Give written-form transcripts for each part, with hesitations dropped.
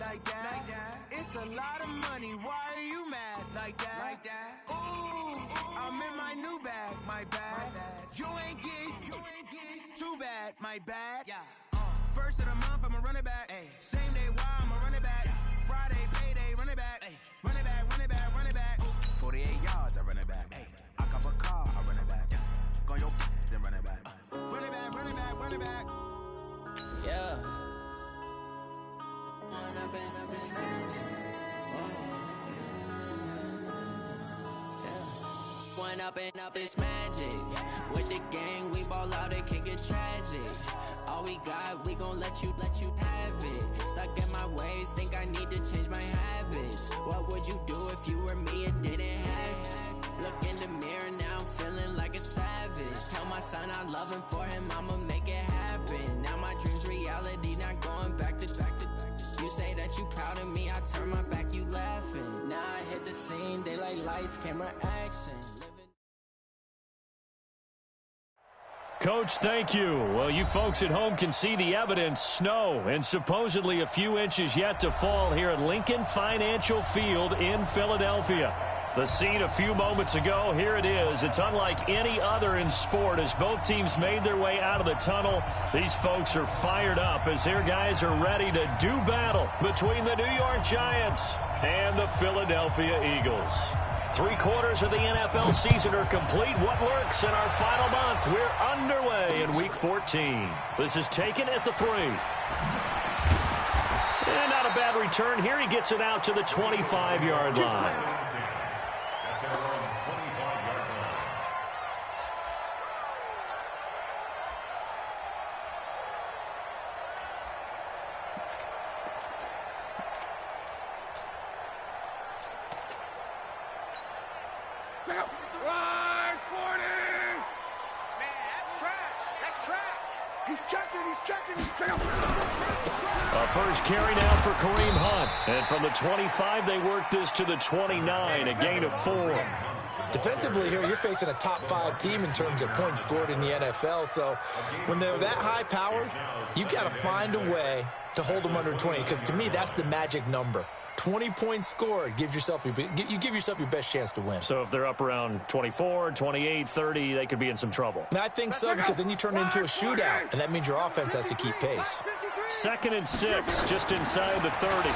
like that. It's a lot of money, why are you mad like that? Ooh, I'm in my new bag, my bad. You ain't get too bad, my bad. First of the month, I'ma run it back. Same day, why I'ma run it back. Friday, payday, run it back. Run it back, run it back, run it back. 48 yards, I run it back. I cop a car, I run it back. Go your then run it back. Run it back, run it back, run it back. Yeah. When I've been up this magic. When up this magic. With the gang, we ball out, it can get tragic. All we got, we gon' let you have it. Stuck in my ways, think I need to change my habits. What would you do if you were me and didn't have it? Look in the mirror, now I'm feeling like a savage. Tell my son I love him, for him I'ma make it happen. Now my dream's reality, not going back to. You say that you proud of me, I turn my back, you laughing. Now I hit the scene, they like lights, camera, action. Coach, thank you. Well, you folks at home can see the evidence. Snow and supposedly a few inches yet to fall here at Lincoln Financial Field in Philadelphia. The scene a few moments ago, here it is. It's unlike any other in sport as both teams made their way out of the tunnel. These folks are fired up as their guys are ready to do battle between the New York Giants and the Philadelphia Eagles. 3/4 of the NFL season are complete. What lurks in our final month? We're underway in Week 14. This is taken at the 3. And not a bad return here. He gets it out to the 25-yard line. First carry now for Kareem Hunt. And from the 25, they work this to the 29, a gain of 4. Defensively here, you're facing a top 5 team in terms of points scored in the NFL. So when they're that high powered, you've got to find a way to hold them under 20. Because to me, that's the magic number. 20 points scored gives yourself you give yourself your best chance to win. So if they're up around 24, 28, 30, they could be in some trouble. I think so, because then you turn it into a shootout, and that means your offense has to keep pace. 2nd and 6, just inside the 30.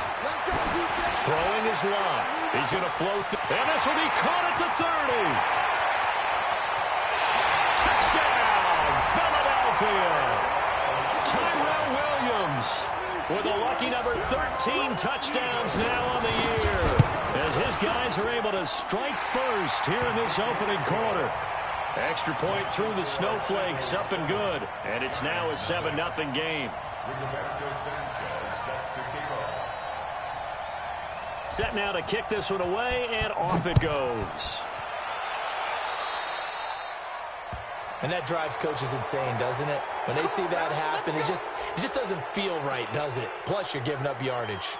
Throwing his line. He's going to float, and this will be caught at the 30. Touchdown, Philadelphia. Tyrell Williams with a lucky number 13 touchdowns now on the year, as his guys are able to strike first here in this opening quarter. Extra point through the snowflakes, up and good, and it's now a 7-0 game. Set now to kick this one away, and off it goes. And that drives coaches insane, doesn't it? When they see that happen, it just doesn't feel right, does it? Plus, you're giving up yardage.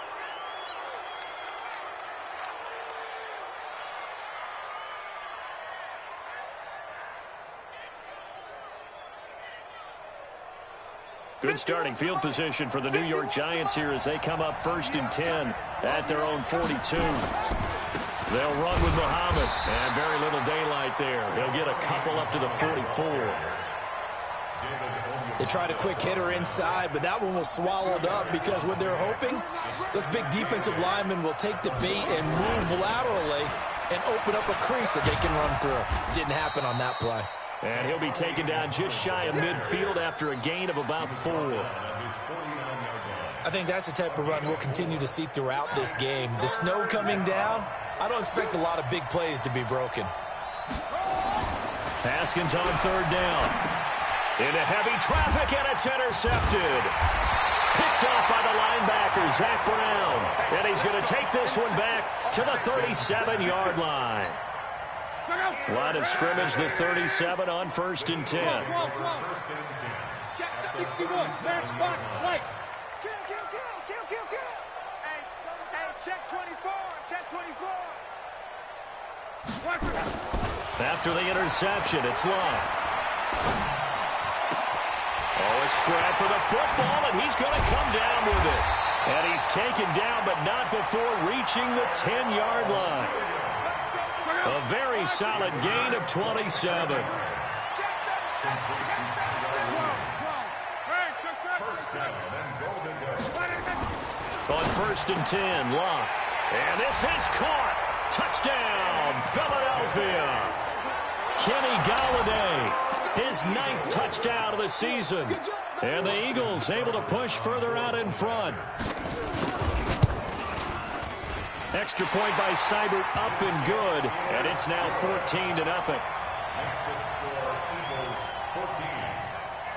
Good starting field position for the New York Giants here as they come up 1st and 10 at their own 42. They'll run with Muhammad, and very little daylight there. He'll get a couple up to the 44. They tried a quick hitter inside, but that one was swallowed up because what they're hoping, those big defensive linemen will take the bait and move laterally and open up a crease that they can run through. Didn't happen on that play. And he'll be taken down just shy of midfield after a gain of about 4. I think that's the type of run we'll continue to see throughout this game. The snow coming down, I don't expect a lot of big plays to be broken. Haskins on 3rd down. Into heavy traffic, and it's intercepted. Picked off by the linebacker, Zach Brown. And he's going to take this one back to the 37-yard line. Line of scrimmage, the 37 on 1st and 10. Check 61, match box, play. Hey, check 24, check 24. After the interception, it's Love. Oh, a scrap for the football, and he's going to come down with it. And he He's taken down, but not before reaching the 10-yard line. A very solid gain of 27. On 1st and 10, Locke. And this is caught. Touchdown, Philadelphia. Kenny Golladay, his 9th touchdown of the season. And the Eagles able to push further out in front. Extra point by Seibert, up and good. And it's now 14-0. Next is score, Eagles 14,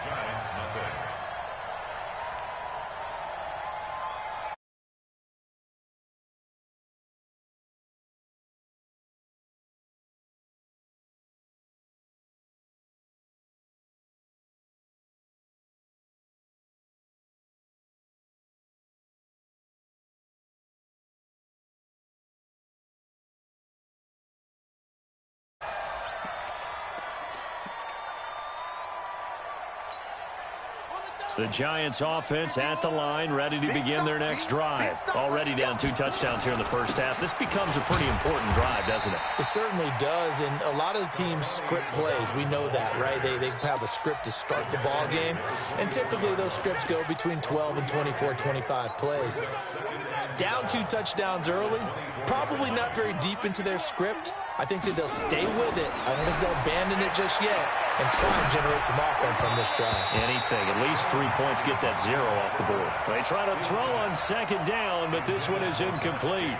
Giants nothing. The Giants offense at the line, ready to begin their next drive. Already down 2 touchdowns here in the first half. This becomes a pretty important drive, doesn't it? It certainly does, and a lot of the teams script plays. We know that, right? They have a script to start the ball game, and typically those scripts go between 12 and 24, 25 plays. Down 2 touchdowns early, probably not very deep into their script. I think that they'll stay with it. I don't think they'll abandon it just yet and try and generate some offense on this drive. Anything. At least 3 points, get that 0 off the board. They try to throw on 2nd down, but this one is incomplete.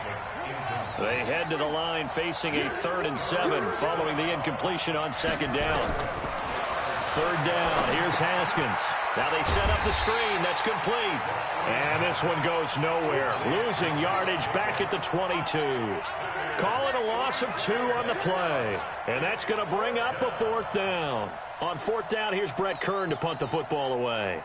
They head to the line facing a 3rd and 7 following the incompletion on 2nd down. 3rd down. Here's Haskins. Now they set up the screen. That's complete. And this one goes nowhere. Losing yardage back at the 22. Call it a loss of 2 on the play. And that's going to bring up a 4th down. On 4th down, here's Brett Kern to punt the football away.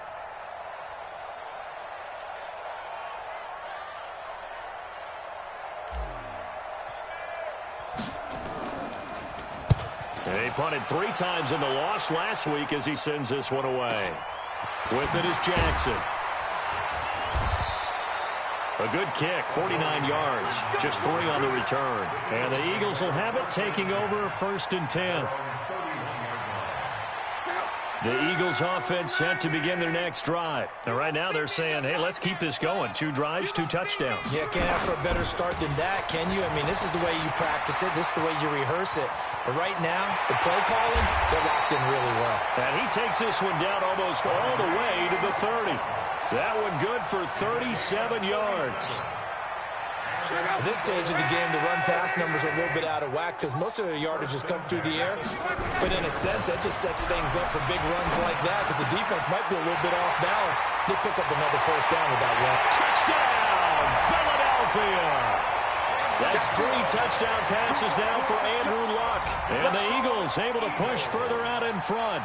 He punted 3 times in the loss last week as he sends this one away. With it is Jackson. A good kick, 49 yards, just 3 on the return. And the Eagles will have it, taking over 1st and 10. The Eagles offense set to begin their next drive. And right now they're saying, hey, let's keep this going. 2 drives, 2 touchdowns. Yeah, can't ask for a better start than that, can you? I mean, this is the way you practice it. This is the way you rehearse it. But right now, the play calling, they're locked in really well. And he takes this one down almost all the way to the 30. That one good for 37 yards. At this stage of the game, the run-pass numbers are a little bit out of whack because most of the yardage has come through the air. But in a sense, that just sets things up for big runs like that because the defense might be a little bit off balance. They pick up another 1st down with that run. Touchdown, Philadelphia! That's 3 touchdown passes now for Andrew Luck. And the Eagles able to push further out in front.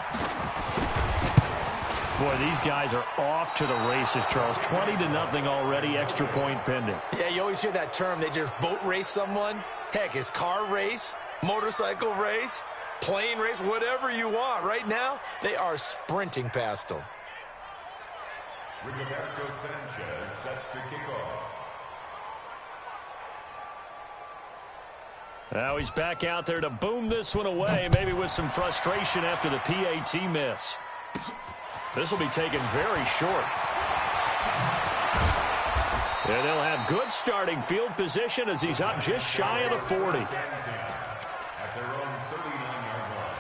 Boy, these guys are off to the races, Charles. 20-0 already, extra point pending. Yeah, you always hear that term. They just boat race someone. Heck, it's car race, motorcycle race, plane race, whatever you want. Right now, they are sprinting past them. Rigoberto Sanchez set to kick off. Now he's back out there to boom this one away, maybe with some frustration after the PAT miss. This will be taken very short. And they'll have good starting field position as he's up just shy of the 40. At their own 39-yard line.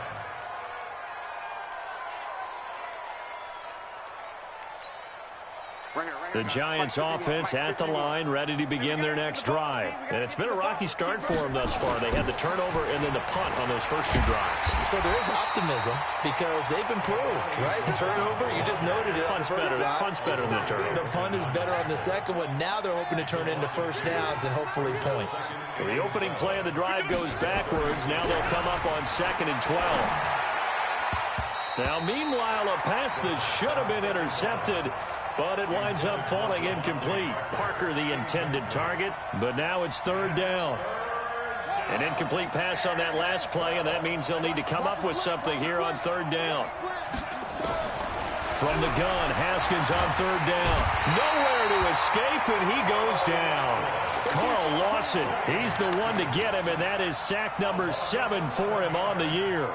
The Giants offense at the line, ready to begin their next drive. And it's been a rocky start for them thus far. They had the turnover and then the punt on those first 2 drives. So there is optimism because they've improved, right? The turnover, you just noted it. Punt's better than the turnover. The punt is better on the second one. Now they're hoping to turn into 1st downs and hopefully points. So the opening play of the drive goes backwards. Now they'll come up on 2nd and 12. Now, meanwhile, a pass that should have been intercepted, but it winds up falling incomplete. Parker the intended target, but now it's 3rd down. An incomplete pass on that last play, and that means they'll need to come up with something here on 3rd down. From the gun, Haskins on third down. Nowhere to escape, and he goes down. Carl Lawson, he's the one to get him, and that is sack number 7 for him on the year.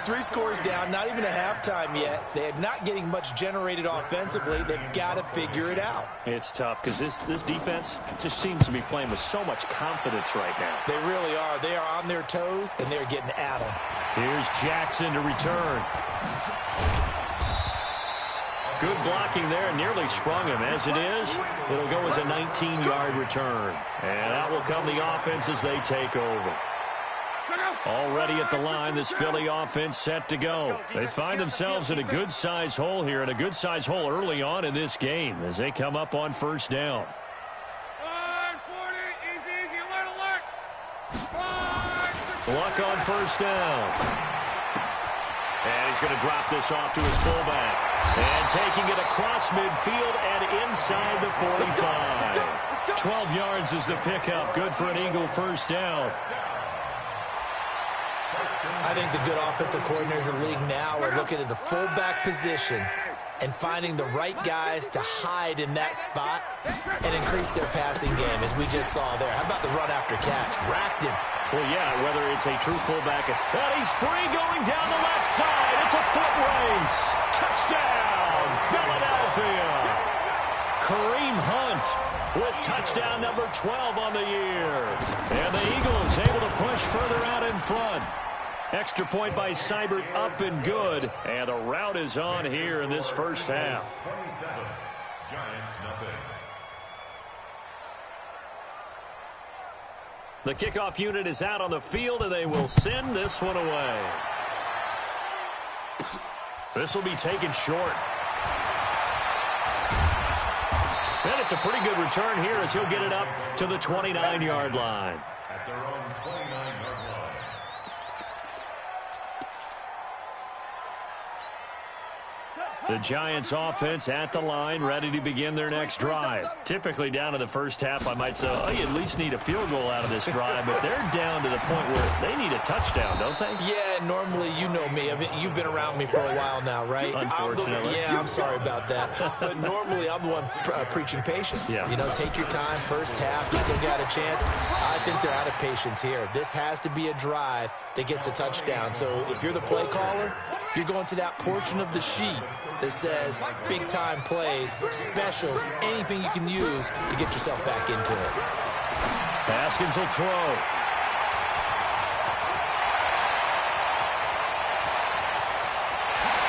3 scores down, not even a halftime yet. They're not getting much generated offensively. They've got to figure it out. It's tough because this defense just seems to be playing with so much confidence right now. They really are. They are on their toes, and they're getting at them. Here's Jackson to return. Good blocking there, nearly sprung him. As it is, it'll go as a 19-yard return. And out will come the offense as they take over. Already at the line, this Philly offense set to go. They find themselves in a good-sized hole here, and a good-sized hole early on in this game as they come up on first down. Luck on first down. And he's going to drop this off to his fullback. And taking it across midfield and inside the 45. 12 yards is the pickup. Good for an Eagle first down. I think the good offensive coordinators in the league now are looking at the fullback position and finding the right guys to hide in that spot and increase their passing game, as we just saw there. How about the run after catch? Racked him. Well, yeah, whether it's a true fullback. And he's free going down the left side. It's a foot race. Touchdown, Philadelphia. Kareem Hunt with touchdown number 12 on the year. And the Eagles able to push further out in front. Extra point by Seibert, up and good. And the route is on here in this first half. 27, Giants nothing. The kickoff unit is out on the field, and they will send this one away. This will be taken short. And it's a pretty good return here as he'll get it up to the 29-yard line. At their own 29-yard line. The Giants offense at the line, ready to begin their next drive. Typically down to the first half, I might say, oh, you at least need a field goal out of this drive, but they're down to the point where they need a touchdown, don't they? Yeah, normally, you know me. I mean, you've been around me for a while now, right? Unfortunately. I'm sorry about that. But normally, I'm the one preaching patience. Yeah. You know, take your time, first half, you still got a chance. I think they're out of patience here. This has to be a drive that gets a touchdown. So if you're the play caller, you're going to that portion of the sheet that says big-time plays, specials, anything you can use to get yourself back into it. Haskins will throw.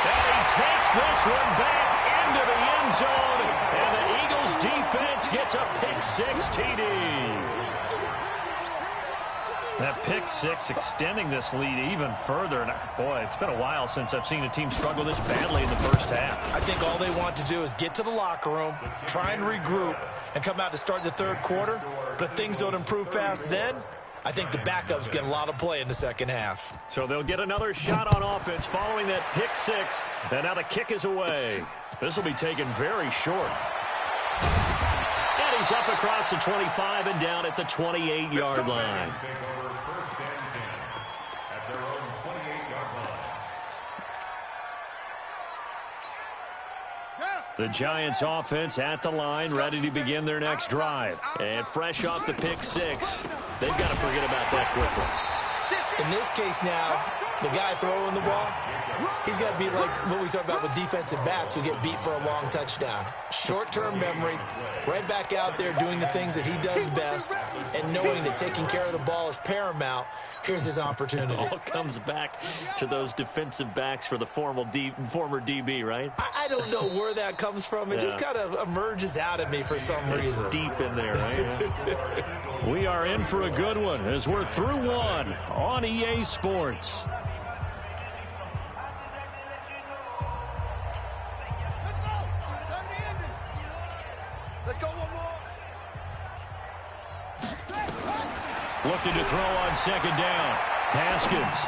And he takes this one back into the end zone, and the Eagles defense gets a pick-6 TD. That pick-6 extending this lead even further. And boy, it's been a while since I've seen a team struggle this badly in the first half. I think all they want to do is get to the locker room, try and regroup, and come out to start the third quarter. But if things don't improve fast then, I think the backups get a lot of play in the second half. So they'll get another shot on offense following that pick-6. And now the kick is away. This will be taken very short. And he's up across the 25 and down at the 28-yard line. The Giants offense at the line, ready to begin their next drive. And fresh off the pick-6, they've got to forget about that quickly. In this case now, the guy throwing the ball, he's got to be like what we talk about with defensive backs who get beat for a long touchdown. Short-term memory, right back out there doing the things that he does best, and knowing that taking care of the ball is paramount. Here's his opportunity. It all comes back to those defensive backs for the former DB, right? I don't know where that comes from. It just kind of emerges out of me for some reason. It's deep in there, right? We are in for a good one as we're through one on EA Sports. Looking to throw on second down. Haskins.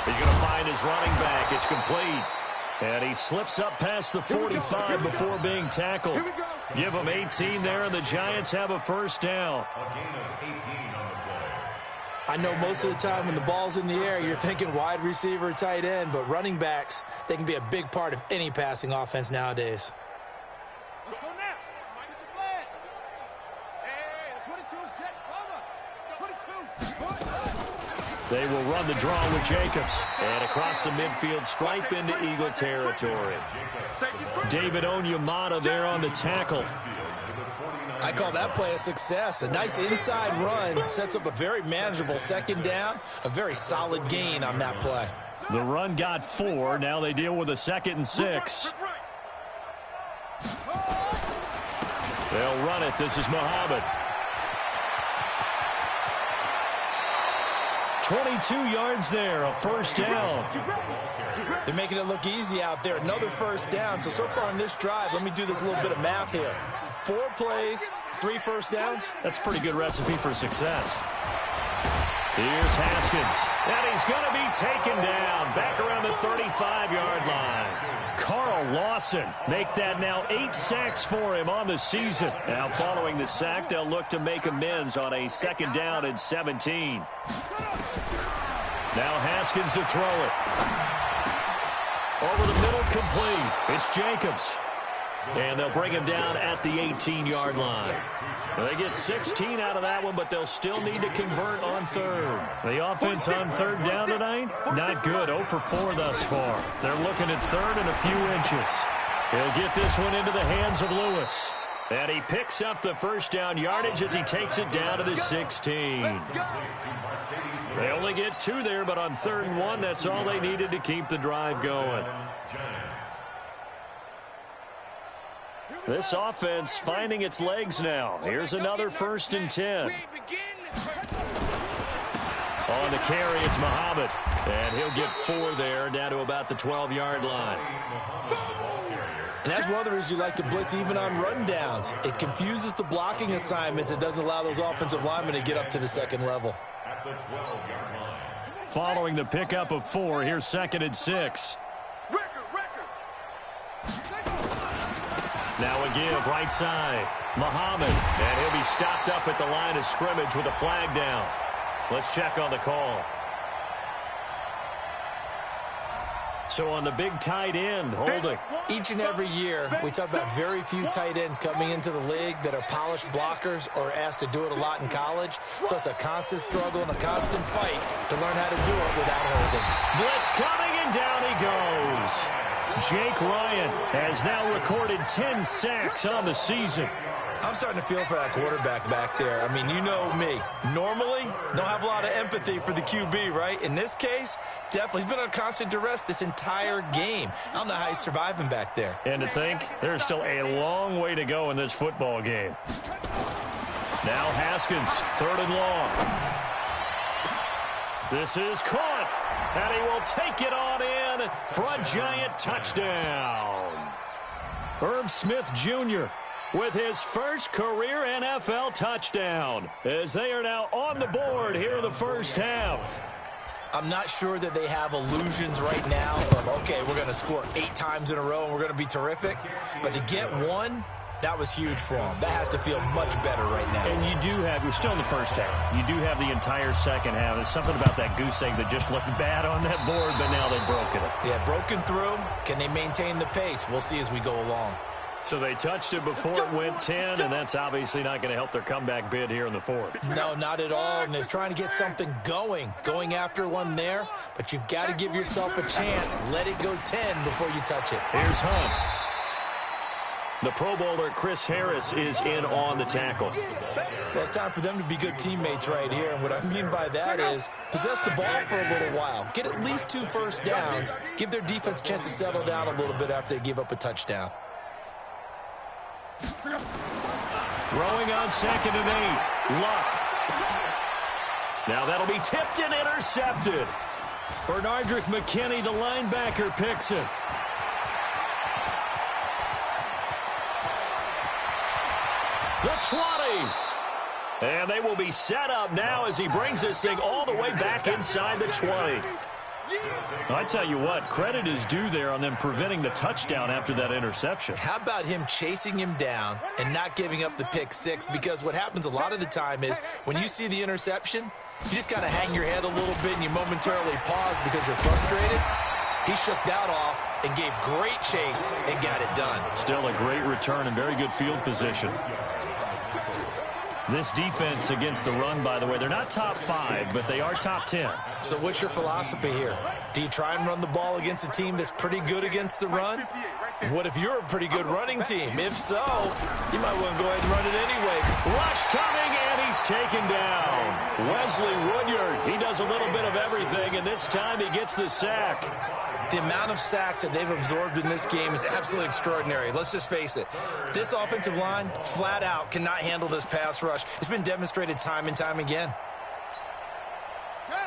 He's going to find his running back. It's complete. And he slips up past the 45 before being tackled. Give him 18 there, and the Giants have a first down. A gain of 18 on the play. I know most of the time when the ball's in the air, you're thinking wide receiver, tight end, but running backs, they can be a big part of any passing offense nowadays. Let's go now. Get the flag. Hey, 22, jet cover. 22. They will run the draw with Jacobs. And across the midfield stripe into Eagle territory. David Onyemata there on the tackle. I call that play a success. A nice inside run sets up a very manageable second down. A very solid gain on that play. The run got 4. Now they deal with a 2nd and 6. They'll run it. This is Muhammad. 22 yards there, a first down. They're making it look easy out there. Another first down. So far in this drive, let me do this little bit of math here. 4 plays, 3 first downs. That's a pretty good recipe for success. Here's Haskins. And he's going to be taken down back around the 35-yard line. Carl Lawson make that now 8 sacks for him on the season. Now following the sack, they'll look to make amends on a 2nd down and 17. Now Haskins to throw it. Over the middle, complete. It's Jacobs. And they'll bring him down at the 18-yard line. They get 16 out of that one, but they'll still need to convert on 3rd. The offense on 3rd down tonight, not good. 0 for 4 thus far. They're looking at 3rd and a few inches. He'll get this one into the hands of Lewis. And he picks up the first down yardage as he takes it down to the 16. They only get 2 there, but on 3rd and 1, that's all they needed to keep the drive going. This offense finding its legs now. Here's another 1st and 10. On the carry, it's Muhammad. And he'll get 4 there, down to about the 12-yard line. And that's one of the reasons you like to blitz even on run downs. It confuses the blocking assignments. It doesn't allow those offensive linemen to get up to the 2nd level. Following the pickup of 4, here's 2nd and 6. Now a give, right side. Muhammad, and he'll be stopped up at the line of scrimmage with a flag down. Let's check on the call. So on the big tight end, holding. Each and every year, we talk about very few tight ends coming into the league that are polished blockers or asked to do it a lot in college. So it's a constant struggle and a constant fight to learn how to do it without holding. Blitz coming, and down he goes. Jake Ryan has now recorded 10 sacks on the season. I'm starting to feel for that quarterback back there. I mean, you know me. Normally, don't have a lot of empathy for the QB, right? In this case, definitely. He's been on constant duress this entire game. I don't know how he's surviving back there. And to think, there's still a long way to go in this football game. Now Haskins, 3rd and long. This is caught. And he will take it on in for a giant touchdown. Irv Smith Jr. with his first career NFL touchdown, as they are now on the board here in the first half. I'm not sure that they have illusions right now of, okay, we're going to score 8 times in a row and we're going to be terrific. But to get 1, that was huge for them. That has to feel much better right now. And you do have, we're still in the first half. You do have the entire second half. There's something about that goose egg that just looked bad on that board, but now they've broken it. Yeah, broken through. Can they maintain the pace? We'll see as we go along. So they touched it before it went 10, and that's obviously not going to help their comeback bid here in the 4th. No, not at all. And they're trying to get something going after one there. But you've got to give yourself a chance. Let it go 10 before you touch it. Here's Hunt. The Pro Bowler Chris Harris is in on the tackle. Well, it's time for them to be good teammates right here. And what I mean by that is possess the ball for a little while. Get at least 2 first downs. Give their defense a chance to settle down a little bit after they give up a touchdown. Throwing on 2nd and 8. Luck. Now that'll be tipped and intercepted. Bernardrick McKinney, the linebacker, picks it. The 20. And they will be set up now as he brings this thing all the way back inside the 20. I tell you what, credit is due there on them preventing the touchdown after that interception. How about him chasing him down and not giving up the pick 6? Because what happens a lot of the time is when you see the interception, You just kind of hang your head a little bit and you momentarily pause because you're frustrated. He shook that off and gave great chase and got it done. Still a great return and very good field position. This defense against the run, by the way, they're not top 5, but they are top 10. So what's your philosophy here? Do you try and run the ball against a team that's pretty good against the run? What if you're a pretty good running team? If so, you might want to go ahead and run it anyway. Rush coming, and he's taken down. Wesley Woodyard, he does a little bit of everything, and this time he gets the sack. The amount of sacks that they've absorbed in this game is absolutely extraordinary. Let's just face it. This offensive line, flat out, cannot handle this pass rush. It's been demonstrated time and time again.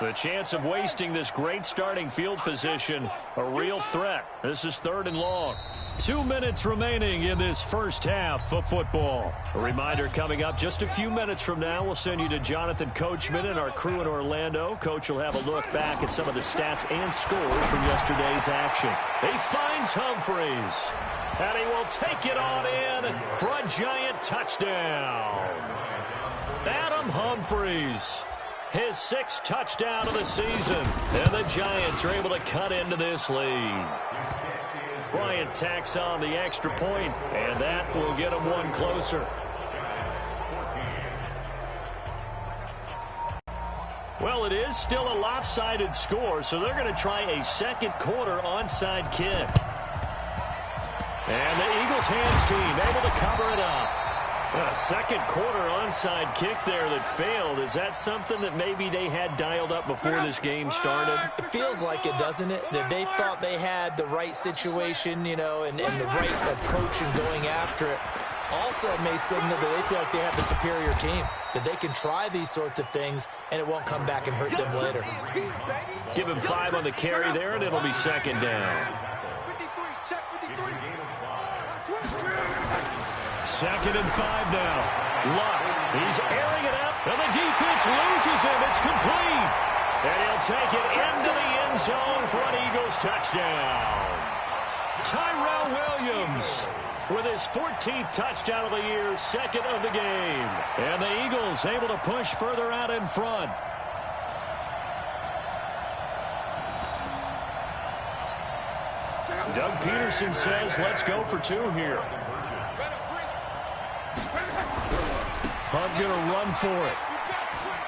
The chance of wasting this great starting field position, a real threat. This is 3rd and long. 2 minutes remaining in this first half of football. A reminder coming up just a few minutes from now. We'll send you to Jonathan Coachman and our crew in Orlando. Coach will have a look back at some of the stats and scores from yesterday's action. He finds Humphreys, and he will take it on in for a giant touchdown. Adam Humphreys, his 6th touchdown of the season, and the Giants are able to cut into this lead. Bryant tacks on the extra point, and that will get them one closer. Well, it is still a lopsided score, so they're going to try a second quarter onside kick. And the Eagles hands team able to cover it up. A second quarter onside kick there that failed. Is that something that maybe they had dialed up before this game started? It feels like it, doesn't it? That they thought they had the right situation, you know, and the right approach in going after it. Also may signal that they feel like they have the superior team, that they can try these sorts of things and it won't come back and hurt them later. Give him 5 on the carry there, and it'll be 2nd down. 2nd and 5 now. Luck, he's airing it out, and the defense loses him. It's complete. And he'll take it into the end zone for an Eagles touchdown. Tyrell Williams with his 14th touchdown of the year, 2nd of the game. And the Eagles able to push further out in front. Doug Peterson says, let's go for 2 here. Hunt going to run for it.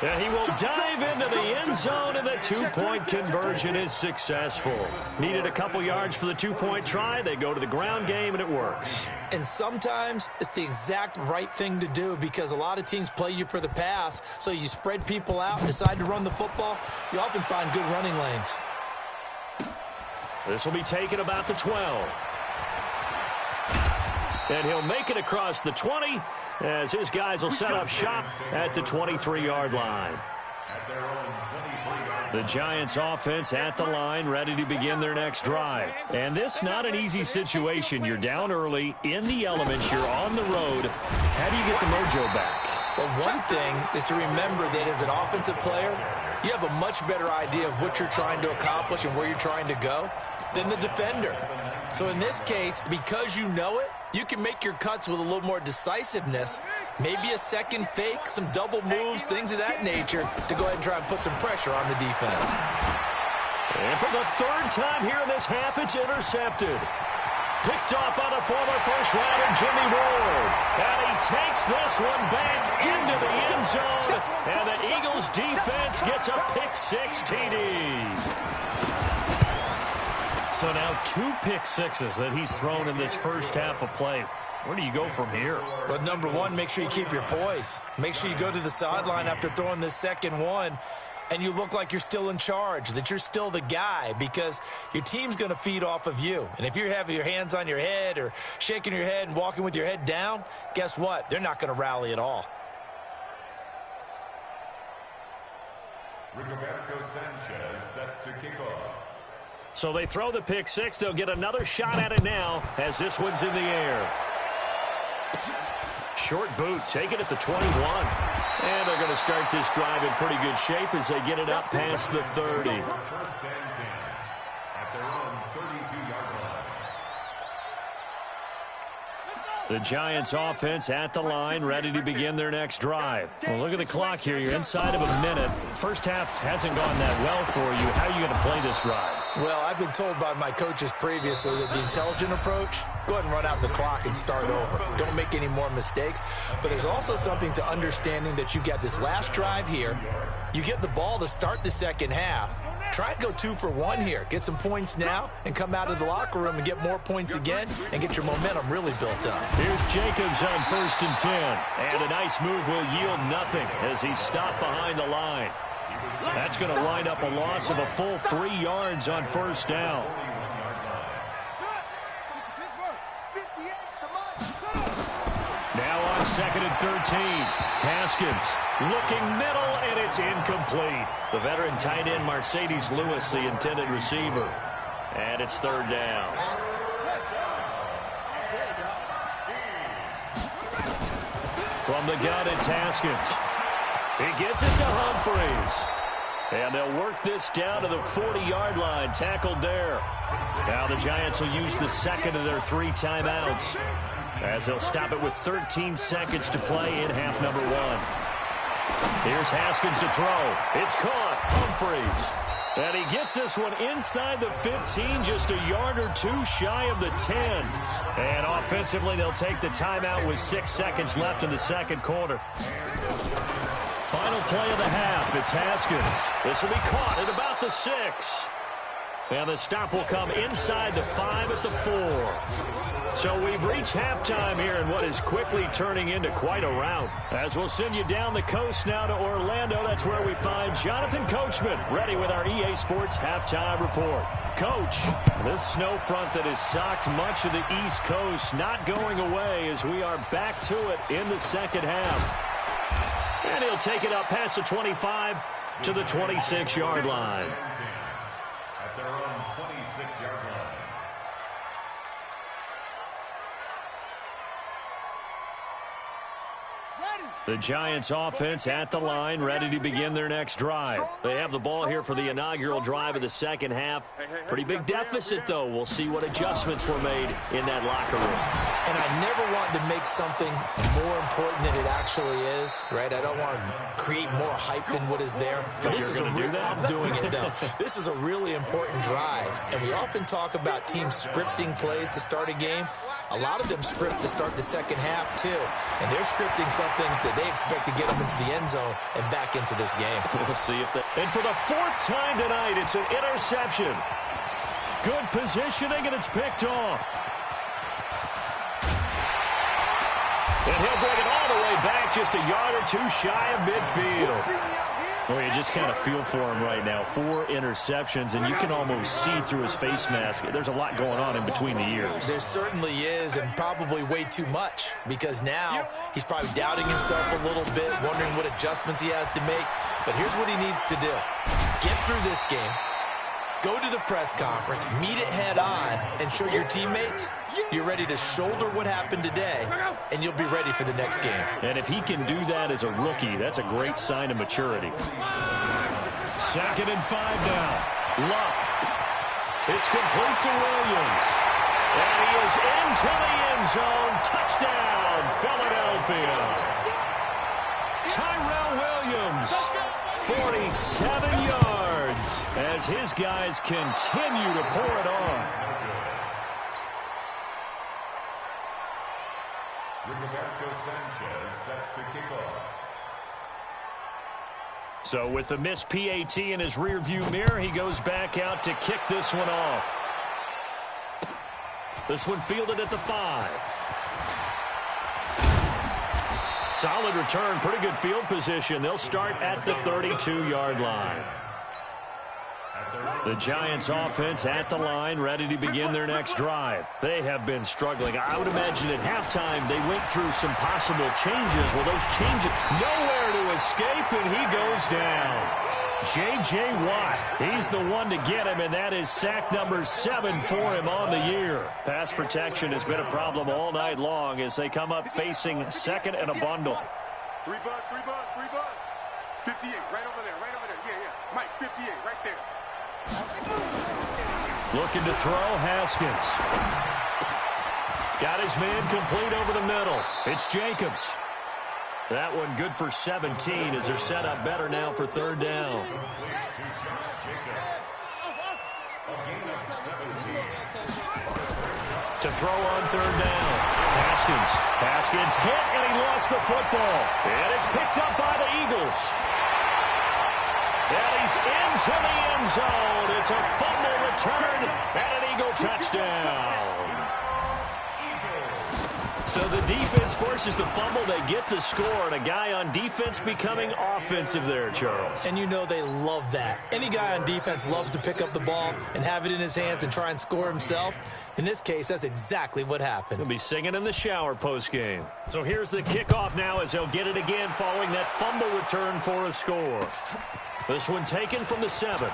And he will dive into the end zone, and the 2-point conversion is successful. Needed a couple yards for the 2-point try. They go to the ground game, and it works. And sometimes it's the exact right thing to do because a lot of teams play you for the pass, so you spread people out and decide to run the football. You often find good running lanes. This will be taken about the 12. And he'll make it across the 20 as his guys will set up shop at the 23-yard line. The Giants offense at the line, ready to begin their next drive. And this not an easy situation. You're down early, in the elements, you're on the road. How do you get the mojo back? Well, one thing is to remember that as an offensive player, you have a much better idea of what you're trying to accomplish and where you're trying to go than the defender. So in this case, because you know it, you can make your cuts with a little more decisiveness, maybe a second fake, some double moves, things of that nature, to go ahead and try and put some pressure on the defense. And for the 3rd time here in this half, it's intercepted. Picked off by the former first-rounder Jimmy Ward. And he takes this one back into the end zone, and the Eagles defense gets a pick-6 TD. So now 2 pick-sixes that he's thrown in this first half of play. Where do you go from here? Well, number one, make sure you keep your poise. Make sure you go to the sideline after throwing this second one, and you look like you're still in charge, that you're still the guy, because your team's going to feed off of you. And if you're having your hands on your head or shaking your head and walking with your head down, guess what? They're not going to rally at all. Rigoberto Sanchez set to kick off. So they throw the pick-6. They'll get another shot at it now as this one's in the air. Short boot, take it at the 21. And they're going to start this drive in pretty good shape as they get it up past the 30. First and 10 at their own 32-yard line. The Giants offense at the line, ready to begin their next drive. Well, look at the clock here. You're inside of a minute. First half hasn't gone that well for you. How are you going to play this drive? Well, I've been told by my coaches previously that the intelligent approach, go ahead and run out the clock and start over. Don't make any more mistakes. But there's also something to understanding that you got this last drive here. You get the ball to start the second half. Try and go 2 for 1 here. Get some points now and come out of the locker room and get more points again and get your momentum really built up. Here's Jacobs on 1st and 10. And a nice move will yield nothing as he's stopped behind the line. That's going to wind up a loss of a full 3 yards on 1st down. Now on 2nd and 13. Haskins looking middle, and it's incomplete. The veteran tight end Mercedes Lewis, the intended receiver. And it's 3rd down. From the gun, it's Haskins. He gets it to Humphreys. And they'll work this down to the 40-yard line, tackled there. Now the Giants will use the second of their 3 timeouts, as they'll stop it with 13 seconds to play in half number 1. Here's Haskins to throw. It's caught. Humphreys. And he gets this one inside the 15, just a yard or 2 shy of the 10. And offensively, they'll take the timeout with 6 seconds left in the second quarter. Final play of the half. It's Haskins. This will be caught at about the 6. And the stop will come inside the 5 at the 4. So we've reached halftime here in what is quickly turning into quite a rout. As we'll send you down the coast now to Orlando, that's where we find Jonathan Coachman, ready with our EA Sports Halftime Report. Coach, this snow front that has socked much of the East Coast not going away as we are back to it in the second half. And he'll take it up past the 25 to the 26-yard line. At their own 26-yard line. The Giants offense at the line, ready to begin their next drive. They have the ball here for the inaugural drive of the second half. Pretty big deficit, though. We'll see what adjustments were made in that locker room. And I never want to make something more important than it actually is, right? I don't want to create more hype than what is there. But this is I'm doing it, though. This is a really important drive. And we often talk about teams scripting plays to start a game. A lot of them script to start the second half, too. And they're scripting something that they expect to get them into the end zone and back into this game. We'll see if and for the 4th time tonight, it's an interception. Good positioning, and it's picked off. And he'll bring it all the way back, just a yard or 2 shy of midfield. Well, you just kind of feel for him right now. 4 interceptions, and you can almost see through his face mask. There's a lot going on in between the ears. There certainly is, and probably way too much, because now he's probably doubting himself a little bit, wondering what adjustments he has to make. But here's what he needs to do. Get through this game, go to the press conference, meet it head on, and show your teammates you're ready to shoulder what happened today, and you'll be ready for the next game. And if he can do that as a rookie, that's a great sign of maturity. 2nd and 5 now. Luck. It's complete to Williams. And he is into the end zone. Touchdown, Philadelphia. Tyrell Williams, 47 yards, as his guys continue to pour it on. Roberto Sanchez set to kick off. So with the missed PAT in his rearview mirror, he goes back out to kick this one off. This one fielded at the 5. Solid return, pretty good field position. They'll start at the 32-yard line. The Giants offense at the line, ready to begin their next drive. They have been struggling. I would imagine at halftime they went through some possible changes. Well, those changes, nowhere to escape, and he goes down. J.J. Watt, he's the one to get him, and that is sack number 7 for him on the year. Pass protection has been a problem all night long as they come up facing second and a bundle. 3 bucks, 3 bucks, 3 bucks. 58, right over there, yeah, yeah. Mike, 58, right there. Looking to throw, Haskins. Got his man complete over the middle. It's Jacobs. That one good for 17 as they're set up better now for third down. To throw on third down. Haskins hit, and he lost the football. And it's picked up by the Eagles. And he's into the end zone. It's a fumble return and an Eagle touchdown. So the defense forces the fumble. They get the score, and a guy on defense becoming offensive there, Charles. And you know they love that. Any guy on defense loves to pick up the ball and have it in his hands and try and score himself. In this case, that's exactly what happened. He'll be singing in the shower postgame. So here's the kickoff now as he'll get it again following that fumble return for a score. This one taken from the 7.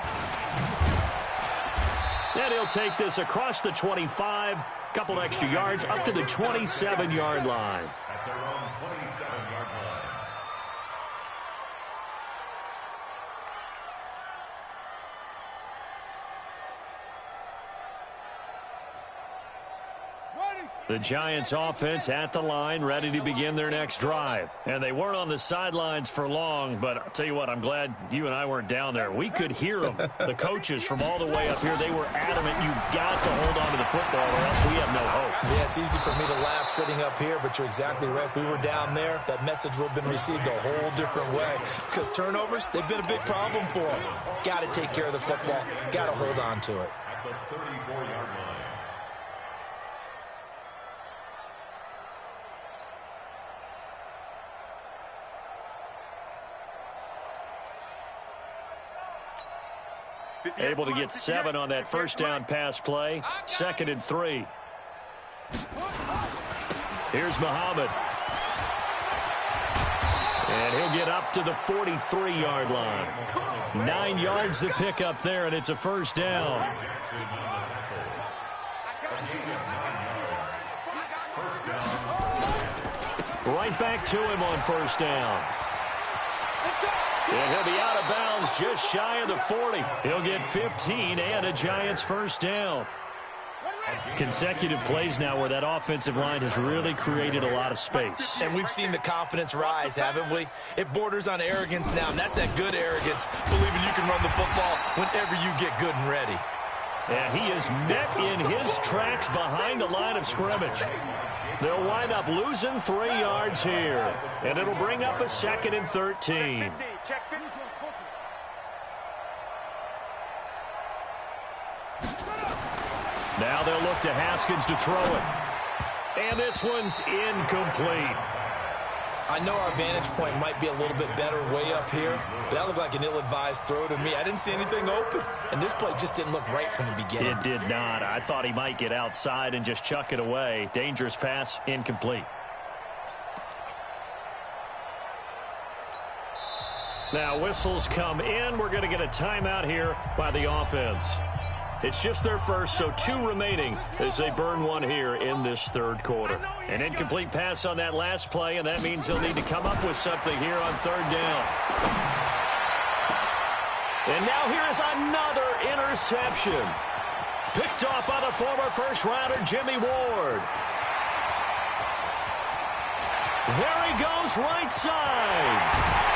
And he'll take this across the 25. Couple extra yards up to the 27-yard line. At their own 27-yard line. The Giants offense at the line, ready to begin their next drive. And they weren't on the sidelines for long, but I'll tell you what, I'm glad you and I weren't down there. We could hear them. The coaches from all the way up here, they were adamant, you've got to hold on to the football or else we have no hope. Yeah, it's easy for me to laugh sitting up here, but you're exactly right. If we were down there, that message would have been received a whole different way. Because turnovers, they've been a big problem for them. Got to take care of the football. Got to hold on to it. At the 34-yard line. Able to get 7 on that first down pass play. 2nd and 3. Here's Muhammad. And he'll get up to the 43-yard line. 9 yards to pick up there, and it's a first down. Right back to him on first down. And he'll be out of bounds just shy of the 40. He'll get 15 and a Giants first down. Consecutive plays now where that offensive line has really created a lot of space. And we've seen the confidence rise, haven't we? It borders on arrogance now, and that's that good arrogance, believing you can run the football whenever you get good and ready. And he is met in his tracks behind the line of scrimmage. They'll wind up losing 3 yards here. And it'll bring up a 2nd and 13. Now they'll look to Haskins to throw it. And this one's incomplete. I know our vantage point might be a little bit better way up here, but that looked like an ill-advised throw to me. I didn't see anything open, and this play just didn't look right from the beginning. It did not. I thought he might get outside and just chuck it away. Dangerous pass, incomplete. Now whistles come in. We're going to get a timeout here by the offense. It's just their first, so 2 remaining as they burn 1 here in this third quarter. An incomplete pass on that last play, and that means they'll need to come up with something here on third down. And now here is another interception. Picked off by the former first-rounder Jimmy Ward. There he goes right side.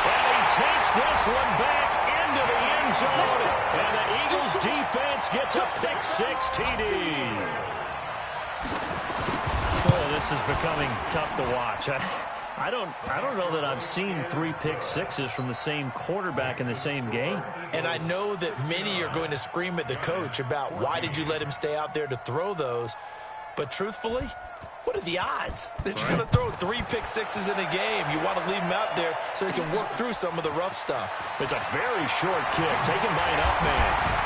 And he takes this one back into the end zone. And the Eagles defense gets a pick-6 TD. Oh, this is becoming tough to watch. I don't know that I've seen 3 pick-6s from the same quarterback in the same game. And I know that many are going to scream at the coach about why did you let him stay out there to throw those. But truthfully, what are the odds that you're going to throw 3 pick-6s in a game? You want to leave them out there so they can work through some of the rough stuff. It's a very short kick taken by an up man.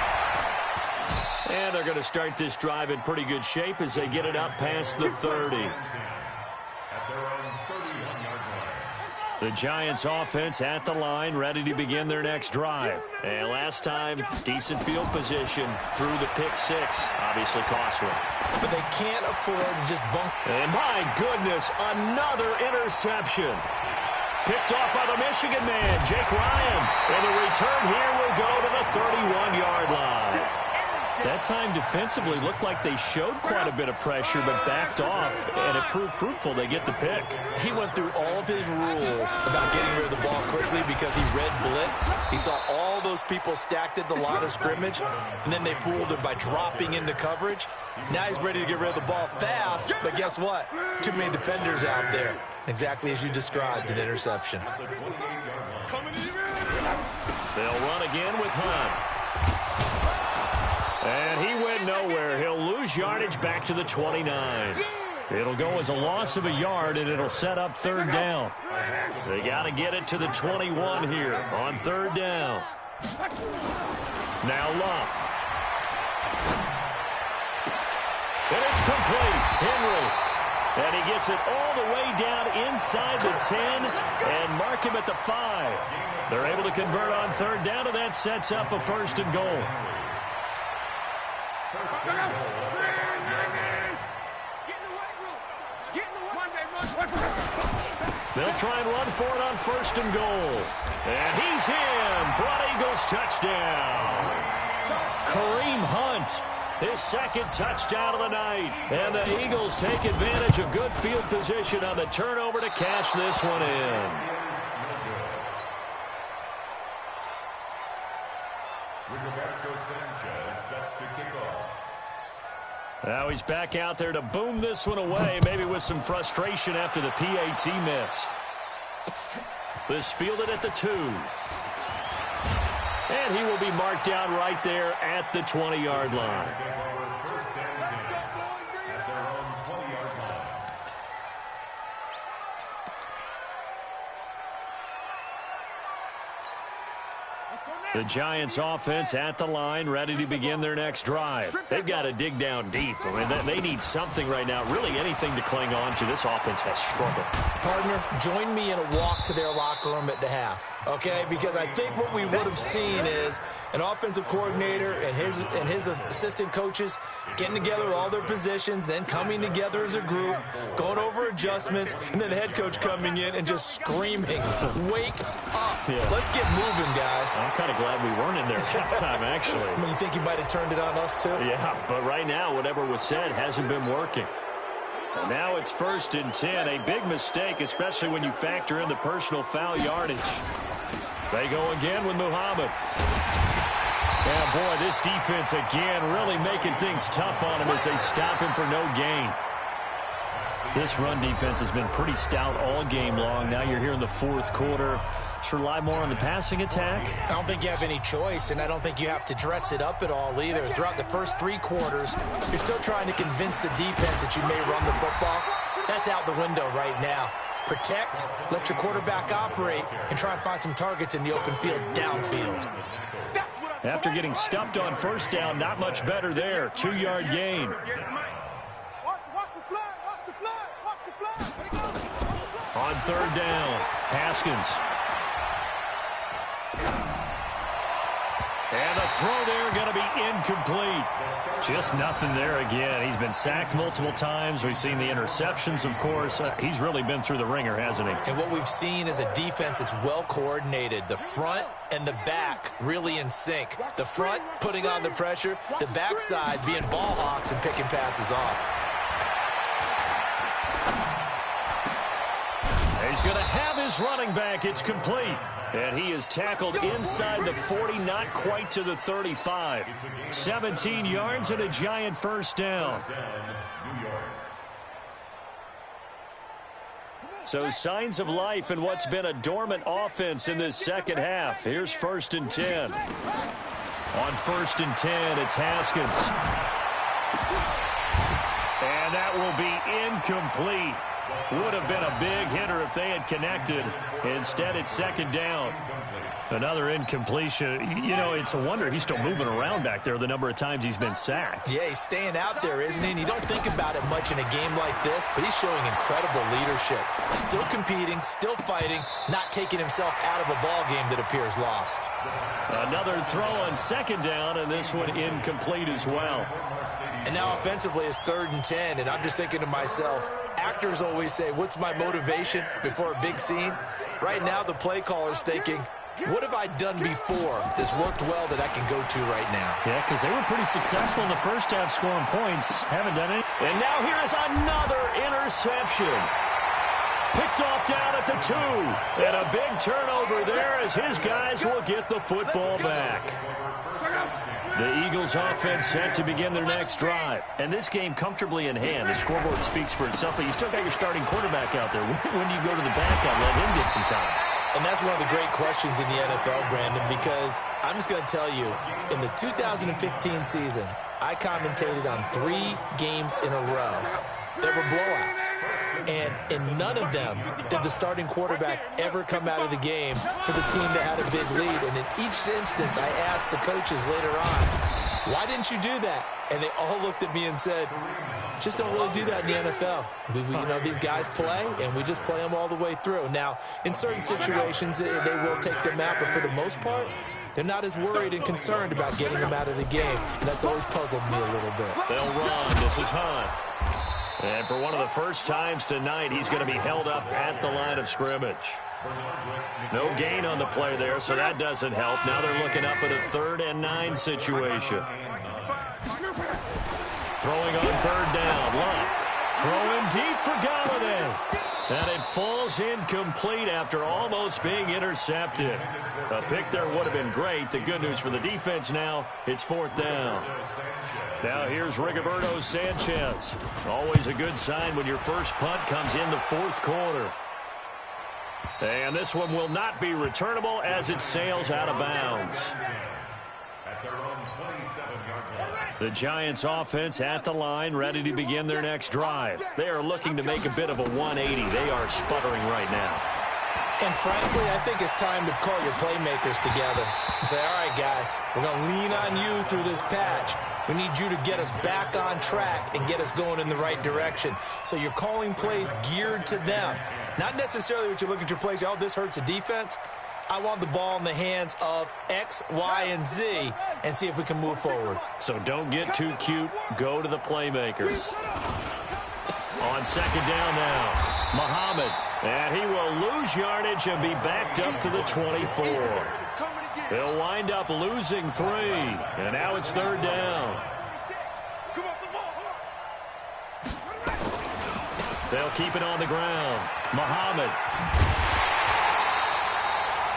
And they're going to start this drive in pretty good shape as they get it up past the 30. The Giants offense at the line, ready to begin their next drive. And last time, decent field position through the pick-6. Obviously costly. But they can't afford to just bump. And my goodness, another interception. Picked off by the Michigan man, Jake Ryan. And the return here will go to the 31-yard line. That time defensively looked like they showed quite a bit of pressure but backed off, and it proved fruitful. They get the pick. He went through all of his rules about getting rid of the ball quickly because he read blitz. He saw all those people stacked at the line of scrimmage, and then they fooled him by dropping into coverage. Now he's ready to get rid of the ball fast, but guess what? Too many defenders out there. Exactly as you described, an interception. They'll run again with Hunt. And he went nowhere. He'll lose yardage back to the 29. It'll go as a loss of a yard, and it'll set up third down. They got to get it to the 21 here on third down. Now Luck. And it's complete. Henry. And he gets it all the way down inside the 10 and mark him at the 5. They're able to convert on third down, and that sets up a first and goal. They'll try and run for it on first and goal. And he's in for an Eagles touchdown. Kareem Hunt. His second touchdown of the night. And the Eagles take advantage of good field position on the turnover to cash this one in. Now he's back out there to boom this one away, maybe with some frustration after the PAT miss. This fielded at the 2. And he will be marked down right there at the 20-yard line. The Giants offense at the line, ready to begin their next drive. They've got to dig down deep. I mean, they need something right now, really anything to cling on to. This offense has struggled. Partner, join me in a walk to their locker room at the half, okay? Because I think what we would have seen is an offensive coordinator and his assistant coaches getting together with all their positions, then coming together as a group, going over adjustments, and then the head coach coming in and just screaming, wake up. Yeah. Let's get moving, guys. I'm kind of glad we weren't in there halftime, actually. I mean, you think you might have turned it on us, too? Yeah, but right now, whatever was said hasn't been working. And now it's 1st and 10. A big mistake, especially when you factor in the personal foul yardage. They go again with Muhammad. Yeah, boy, this defense again really making things tough on him as they stop him for no gain. This run defense has been pretty stout all game long. Now you're here in the fourth quarter. Let's rely more on the passing attack. I don't think you have any choice, and I don't think you have to dress it up at all either. Throughout the first 3 quarters, you're still trying to convince the defense that you may run the football. That's out the window right now. Protect, let your quarterback operate, and try and find some targets in the open field downfield. After getting stuffed on first down, not much better there. 2-yard gain. On third down, Haskins. And the throw there going to be incomplete. Just nothing there again. He's been sacked multiple times. We've seen the interceptions, of course. He's really been through the ringer, hasn't he? And what we've seen is a defense that's well coordinated. The front and the back really in sync. The front putting on the pressure, the backside being ball hawks and picking passes off. He's going to have his running back. It's complete. And he is tackled inside the 40, not quite to the 35. 17 yards and a giant first down. So signs of life in what's been a dormant offense in this second half. Here's 1st and 10. On 1st and 10, it's Haskins. And that will be incomplete. Would have been a big hitter if they had connected. Instead, it's 2nd down. Another incompletion. You know, it's a wonder he's still moving around back there the number of times he's been sacked. Yeah, he's staying out there, isn't he? And you don't think about it much in a game like this, but he's showing incredible leadership. Still competing, still fighting, not taking himself out of a ball game that appears lost. Another throw on 2nd down, and this one incomplete as well. And now offensively it's 3rd and 10, and I'm just thinking to myself, actors always say, what's my motivation before a big scene? Right now the play caller's thinking, what have I done before that's worked well that I can go to right now? Yeah, because they were pretty successful in the first half scoring points. Haven't done it. And now here is another interception. Picked off down at the 2. And a big turnover there as his guys will get the football back. The Eagles offense set to begin their next drive. And this game comfortably in hand. The scoreboard speaks for itself, but you still got your starting quarterback out there. When do you go to the backup, let him get some time? And that's one of the great questions in the NFL, Brandon, because I'm just going to tell you, in the 2015 season, I commentated on 3 games in a row. There were blowouts. And in none of them did the starting quarterback ever come out of the game for the team that had a big lead. And in each instance, I asked the coaches later on, why didn't you do that? And they all looked at me and said, just don't really do that in the NFL. You know, these guys play, and we just play them all the way through. Now, in certain situations, they will take them out, but for the most part, they're not as worried and concerned about getting them out of the game. And that's always puzzled me a little bit. They'll run. This is Hunt. And for one of the first times tonight, he's going to be held up at the line of scrimmage. No gain on the play there, so that doesn't help. Now they're looking up at a 3rd and 9 situation. Throwing on 3rd down. Luck. Throwing deep for Galladay. And it falls incomplete after almost being intercepted. A pick there would have been great. The good news for the defense now, it's 4th down. Now here's Rigoberto Sanchez. Always a good sign when your first punt comes in the 4th quarter. And this one will not be returnable as it sails out of bounds. The Giants offense at the line, ready to begin their next drive. They are looking to make a bit of a 180. They are sputtering right now. And frankly, I think it's time to call your playmakers together and say, all right, guys, we're going to lean on you through this patch. We need you to get us back on track and get us going in the right direction. So you're calling plays geared to them. Not necessarily what you look at your plays, oh, this hurts the defense. I want the ball in the hands of X, Y, and Z and see if we can move forward. So don't get too cute. Go to the playmakers. On 2nd down now, Muhammad. And he will lose yardage and be backed up to the 24. They'll wind up losing 3. And now it's 3rd down. They'll keep it on the ground. Muhammad.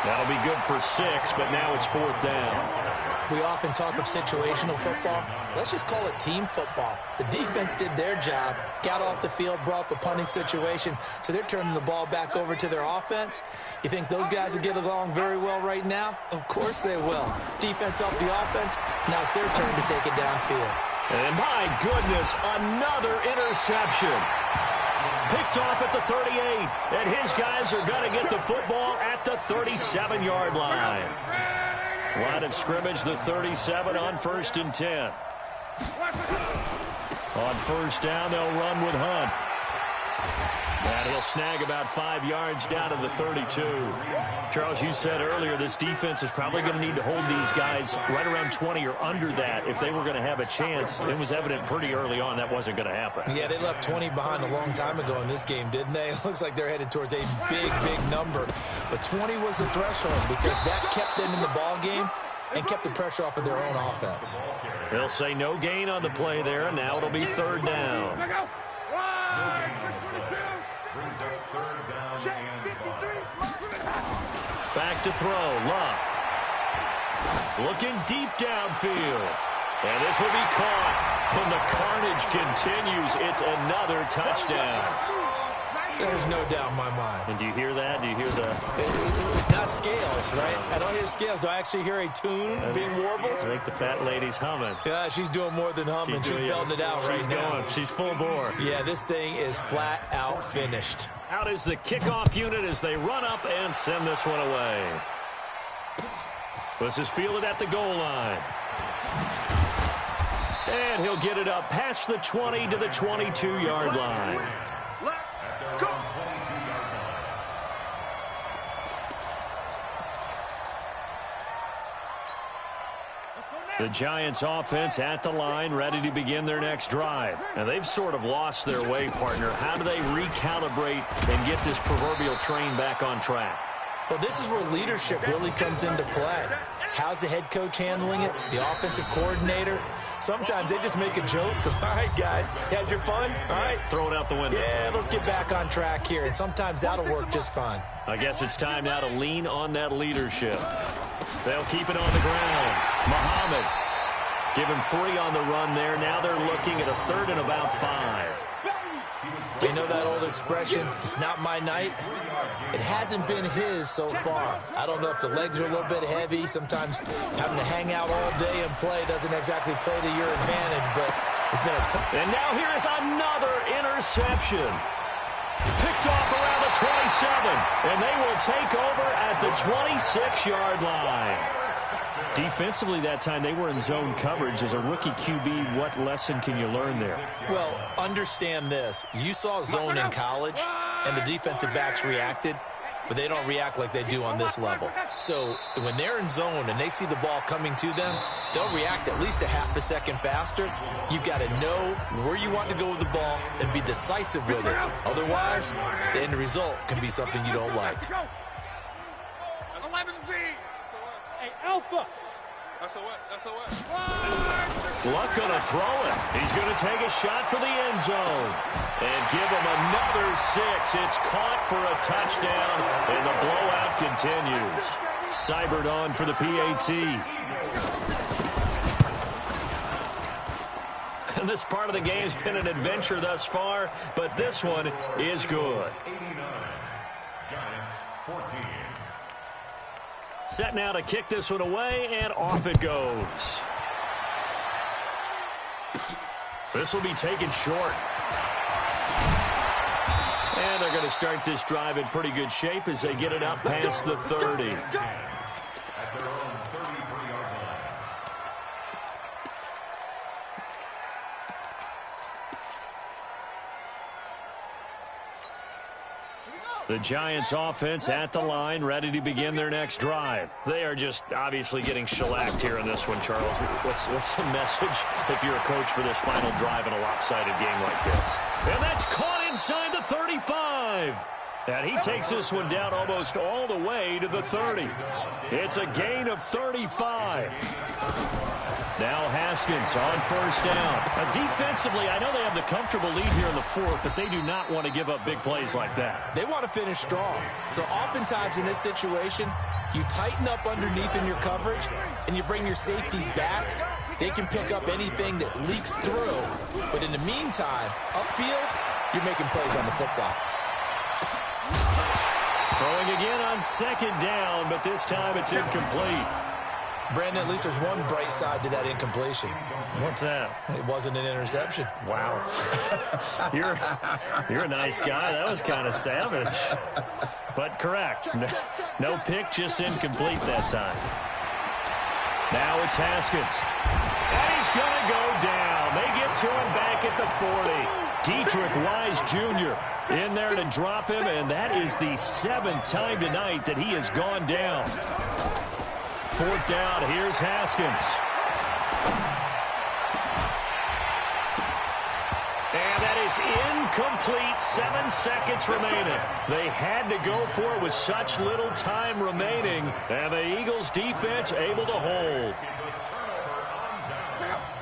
That'll be good for 6, but now it's 4th down. We often talk of situational football. Let's just call it team football. The defense did their job, got off the field, brought the punting situation, so they're turning the ball back over to their offense. You think those guys will get along very well right now? Of course they will. Defense off the offense, now it's their turn to take it downfield. And my goodness, another interception. Picked off at the 38, and his guys are going to get the football at the 37-yard line. Line of scrimmage, the 37 on 1st and 10. On 1st down, they'll run with Hunt. And he'll snag about 5 yards down to the 32. Charles, you said earlier this defense is probably going to need to hold these guys right around 20 or under that if they were going to have a chance. It was evident pretty early on that wasn't going to happen. Yeah, they left 20 behind a long time ago in this game, didn't they? It looks like they're headed towards a big, big number. But 20 was the threshold because that kept them in the ball game and kept the pressure off of their own offense. They'll say no gain on the play there, and now it'll be 3rd down. Back to throw, Luck. Looking deep downfield. And this will be caught. And the carnage continues. It's another touchdown. There's no doubt in my mind. And do you hear that? Do you hear the... It's not scales, right? I don't hear scales. Do I actually hear a tune being warbled? I think the fat lady's humming. Yeah, she's doing more than humming. She's belting it out right now. She's full bore. Yeah, this thing is flat out finished. Out is the kickoff unit as they run up and send this one away. This is fielded at the goal line. And he'll get it up past the 20 to the 22-yard line. The Giants offense at the line, ready to begin their next drive. Now, they've sort of lost their way, partner. How do they recalibrate and get this proverbial train back on track? Well, this is where leadership really comes into play. How's the head coach handling it? The offensive coordinator? Sometimes they just make a joke. All right, guys, you had your fun? All right. Throw it out the window. Yeah, let's get back on track here. And sometimes that'll work just fine. I guess it's time now to lean on that leadership. They'll keep it on the ground. Muhammad, give him 3 on the run there. Now they're looking at a 3rd and about 5. You know that old expression, it's not my night? It hasn't been his so far. I don't know if the legs are a little bit heavy. Sometimes having to hang out all day and play doesn't exactly play to your advantage, but it's been a tough. And now here is another interception. Picked off around the 27, and they will take over at the 26-yard line. Defensively that time, they were in zone coverage. As a rookie QB, what lesson can you learn there? Well, understand this. You saw zone in college, and the defensive backs reacted, but they don't react like they do on this level. So when they're in zone and they see the ball coming to them, they'll react at least a half a second faster. You've got to know where you want to go with the ball and be decisive with it. Otherwise, the end result can be something you don't like. 11B. Hey, Alpha. SOS. Luck going to throw it. He's going to take a shot for the end zone. And give him another 6. It's caught for a touchdown, and the blowout continues. Seibert on for the PAT. And this part of the game's been an adventure thus far, but this one is good. 89. Giants 14. Set now to kick this one away, and off it goes. This will be taken short. And they're going to start this drive in pretty good shape as they get it up past the 30. At their own 33-yard line. The Giants offense at the line, ready to begin their next drive. They are just obviously getting shellacked here in this one, Charles. What's the message if you're a coach for this final drive in a lopsided game like this? And that's caught inside the 35. And he takes this one down almost all the way to the 30. It's a gain of 35. Now Haskins on first down. Defensively, I know they have the comfortable lead here in the 4th, but they do not want to give up big plays like that. They want to finish strong. So oftentimes in this situation, you tighten up underneath in your coverage, and you bring your safeties back. They can pick up anything that leaks through. But in the meantime, upfield, you're making plays on the football. Throwing again on 2nd down, but this time it's incomplete. Brandon, at least there's one bright side to that incompletion. What's that? It wasn't an interception. Wow. You're a nice guy. That was kind of savage. But correct. No pick, just incomplete that time. Now it's Haskins. And he's going to go down. They get to him back at the 40. Dietrich Wise Jr. in there to drop him, and that is the 7th time tonight that he has gone down. 4th down, here's Haskins. And that is incomplete, 7 seconds remaining. They had to go for it with such little time remaining, and the Eagles defense able to hold.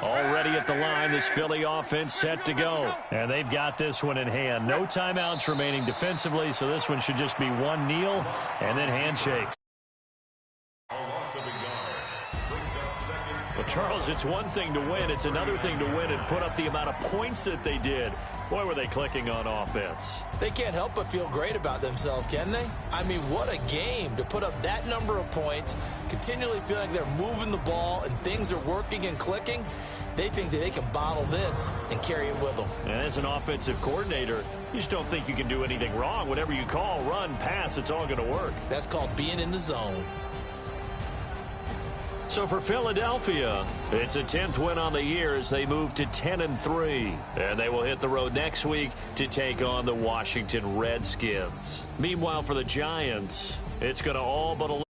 Already at the line, this Philly offense set to go. And they've got this one in hand. No timeouts remaining defensively, so this one should just be one kneel and then handshakes. Well, Charles, it's one thing to win. It's another thing to win and put up the amount of points that they did. Boy, were they clicking on offense. They can't help but feel great about themselves, can they? I mean, what a game to put up that number of points, continually feel like they're moving the ball and things are working and clicking. They think that they can bottle this and carry it with them. And as an offensive coordinator, you just don't think you can do anything wrong. Whatever you call, run, pass, it's all going to work. That's called being in the zone. So for Philadelphia, it's a 10th win on the year as they move to 10-3. And they will hit the road next week to take on the Washington Redskins. Meanwhile, for the Giants, it's going to all but